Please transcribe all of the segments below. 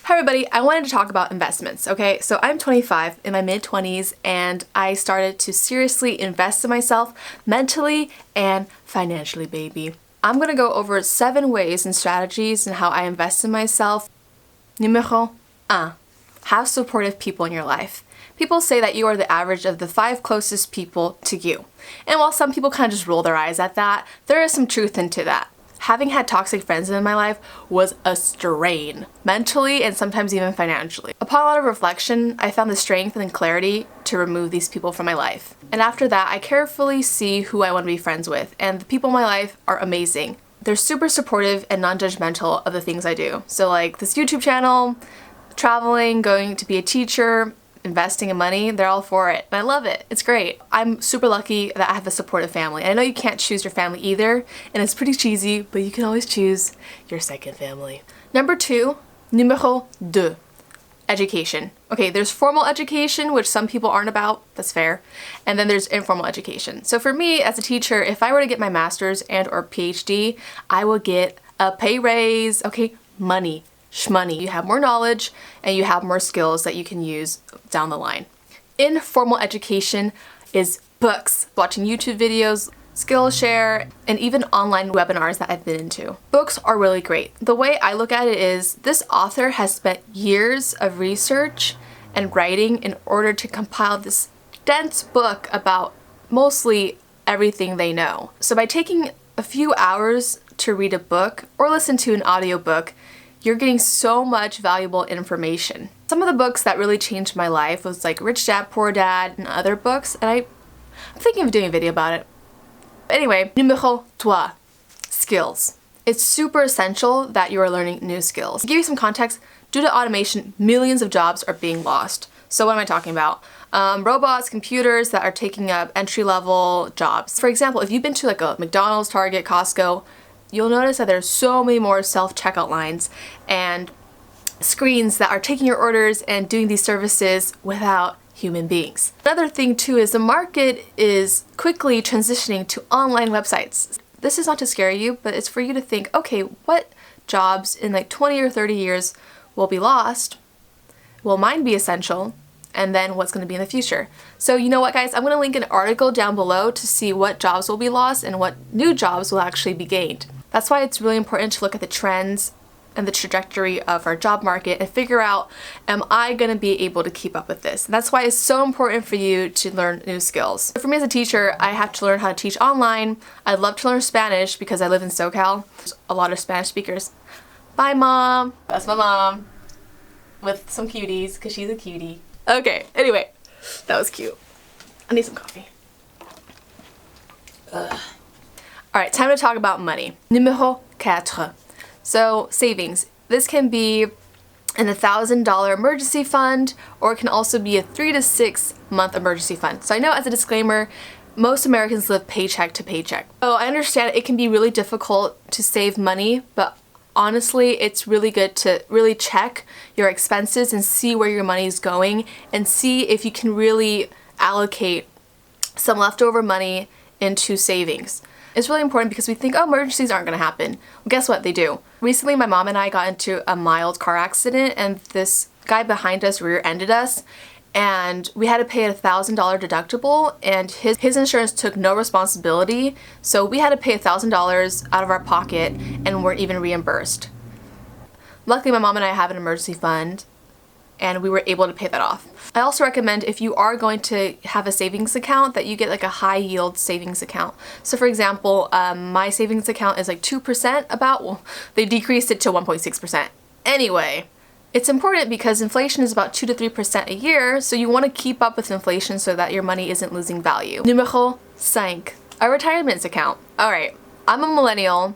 Hi everybody, I wanted to talk about investments, okay? So I'm 25, in my mid-20s, and I started to seriously invest in myself mentally and financially, baby. I'm gonna go over 7 ways and strategies and how I invest in myself. Numéro 1. Have supportive people in your life. People say that you are the average of the 5 closest people to you. And while some people kind of just roll their eyes at that, there is some truth into that. Having had toxic friends in my life was a strain, mentally and sometimes even financially. Upon a lot of reflection, I found the strength and clarity to remove these people from my life. And after that, I carefully see who I want to be friends with, and the people in my life are amazing. They're super supportive and non-judgmental of the things I do. So like this YouTube channel, traveling, going to be a teacher, investing in money, they're all for it. And I love it. It's great. I'm super lucky that I have a supportive family. And I know you can't choose your family either, and it's pretty cheesy, but you can always choose your second family. Number 2, numéro 2, education. Okay, there's formal education, which some people aren't about, that's fair, and then there's informal education. So for me, as a teacher, if I were to get my master's and or PhD, I would get a pay raise, okay, money. Shmoney. You have more knowledge and you have more skills that you can use down the line. Informal education is books, watching YouTube videos, Skillshare, and even online webinars that I've been into. Books are really great. The way I look at it is this author has spent years of research and writing in order to compile this dense book about mostly everything they know. So by taking a few hours to read a book or listen to an audiobook, you're getting so much valuable information. Some of the books that really changed my life was like Rich Dad, Poor Dad, and other books, and I'm thinking of doing a video about it. Anyway, numéro 3, skills. It's super essential that you are learning new skills. To give you some context, due to automation, millions of jobs are being lost. So what am I talking about? Robots, computers that are taking up entry-level jobs. For example, if you've been to like a McDonald's, Target, Costco, you'll notice that there's so many more self-checkout lines and screens that are taking your orders and doing these services without human beings. Another thing too is the market is quickly transitioning to online websites. This is not to scare you, but it's for you to think, okay, what jobs in like 20 or 30 years will be lost? Will mine be essential? And then what's going to be in the future. So you know what, guys, I'm going to link an article down below to see what jobs will be lost and what new jobs will actually be gained. That's why it's really important to look at the trends and the trajectory of our job market and figure out, am I going to be able to keep up with this? And that's why it's so important for you to learn new skills. For me as a teacher, I have to learn how to teach online. I'd love to learn Spanish because I live in SoCal. There's a lot of Spanish speakers. Bye, Mom. That's my mom with some cuties because she's a cutie. Okay, anyway, that was cute. I need some coffee. Ugh. Alright, time to talk about money. Numéro 4. So, savings. This can be an $1,000 emergency fund, or it can also be a 3 to 6 month emergency fund. So I know, as a disclaimer, most Americans live paycheck to paycheck. So I understand it can be really difficult to save money, but honestly, it's really good to really check your expenses and see where your money is going and see if you can really allocate some leftover money into savings. It's really important because we think, oh, emergencies aren't going to happen. Well, guess what? They do. Recently, my mom and I got into a mild car accident, and this guy behind us rear-ended us, and we had to pay a $1,000 deductible, and his insurance took no responsibility, so we had to pay $1,000 out of our pocket and weren't even reimbursed. Luckily, my mom and I have an emergency fund, and we were able to pay that off. I also recommend, if you are going to have a savings account, that you get like a high yield savings account. So for example, my savings account is like 2% about, well, they decreased it to 1.6%. Anyway, it's important because inflation is about 2 to 3% a year, so you want to keep up with inflation so that your money isn't losing value. Numéro 5, a retirement account. Alright, I'm a millennial.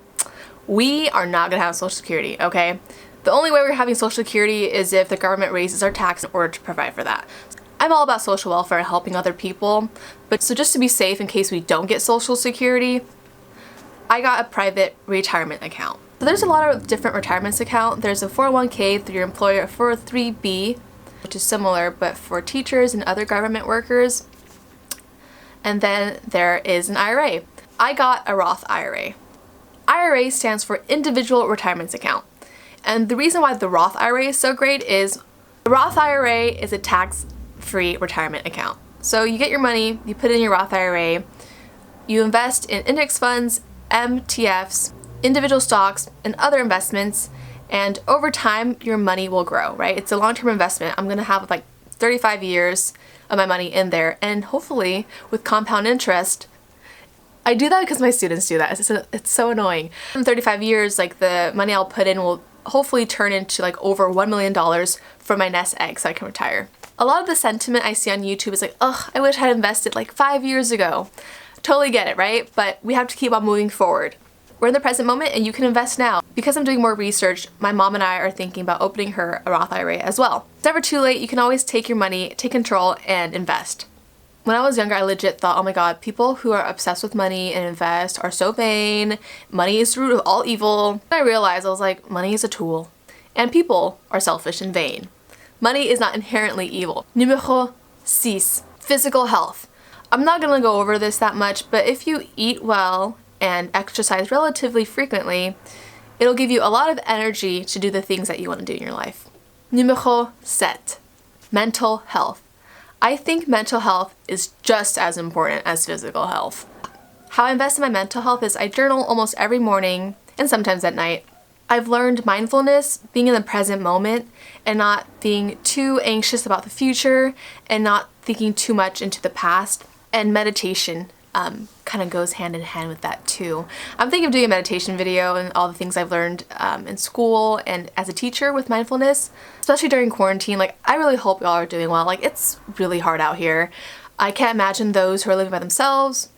We are not going to have Social Security, okay? The only way we're having Social Security is if the government raises our tax in order to provide for that. I'm all about social welfare and helping other people, but so just to be safe in case we don't get Social Security, I got a private retirement account. So there's a lot of different retirement accounts. There's a 401k through your employer, a 403b, which is similar but for teachers and other government workers. And then there is an IRA. I got a Roth IRA. IRA stands for Individual Retirement Account. And the reason why the Roth IRA is so great is the Roth IRA is a tax-free retirement account. So you get your money, you put it in your Roth IRA, you invest in index funds, MTFs, individual stocks, and other investments, and over time your money will grow, right? It's a long-term investment. I'm gonna have like 35 years of my money in there, and hopefully with compound interest. I do that because my students do that. It's so annoying. In 35 years, like the money I'll put in will hopefully turn into like over $1 million for my nest egg so I can retire. A lot of the sentiment I see on YouTube is like, ugh, I wish I had invested like 5 years ago. Totally get it, right? But we have to keep on moving forward. We're in the present moment and you can invest now. Because I'm doing more research, my mom and I are thinking about opening her a Roth IRA as well. It's never too late. You can always take your money, take control, and invest. When I was younger, I legit thought, oh my god, people who are obsessed with money and invest are so vain. Money is the root of all evil. And I realized, I was like, money is a tool. And people are selfish and vain. Money is not inherently evil. Numéro 6. Physical health. I'm not gonna go over this that much, but if you eat well and exercise relatively frequently, it'll give you a lot of energy to do the things that you want to do in your life. Numéro 7. Mental health. I think mental health is just as important as physical health. How I invest in my mental health is I journal almost every morning and sometimes at night. I've learned mindfulness, being in the present moment, and not being too anxious about the future and not thinking too much into the past. And meditation kind of goes hand in hand with that too. I'm thinking of doing a meditation video and all the things I've learned in school and as a teacher with mindfulness, especially during quarantine. Like, I really hope y'all are doing well. Like, it's really hard out here. I can't imagine those who are living by themselves,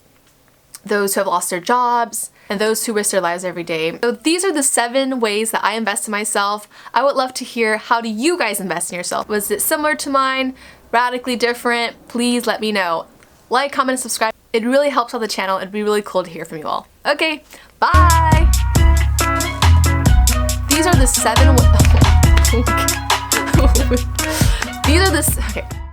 those who have lost their jobs, and those who risk their lives every day. So these are the 7 ways that I invest in myself. I would love to hear, how do you guys invest in yourself? Was it similar to mine? Radically different? Please let me know. Like, comment, and subscribe. It really helps out the channel. It'd be really cool to hear from you all. Okay, bye! These are the 7 These are the... Okay.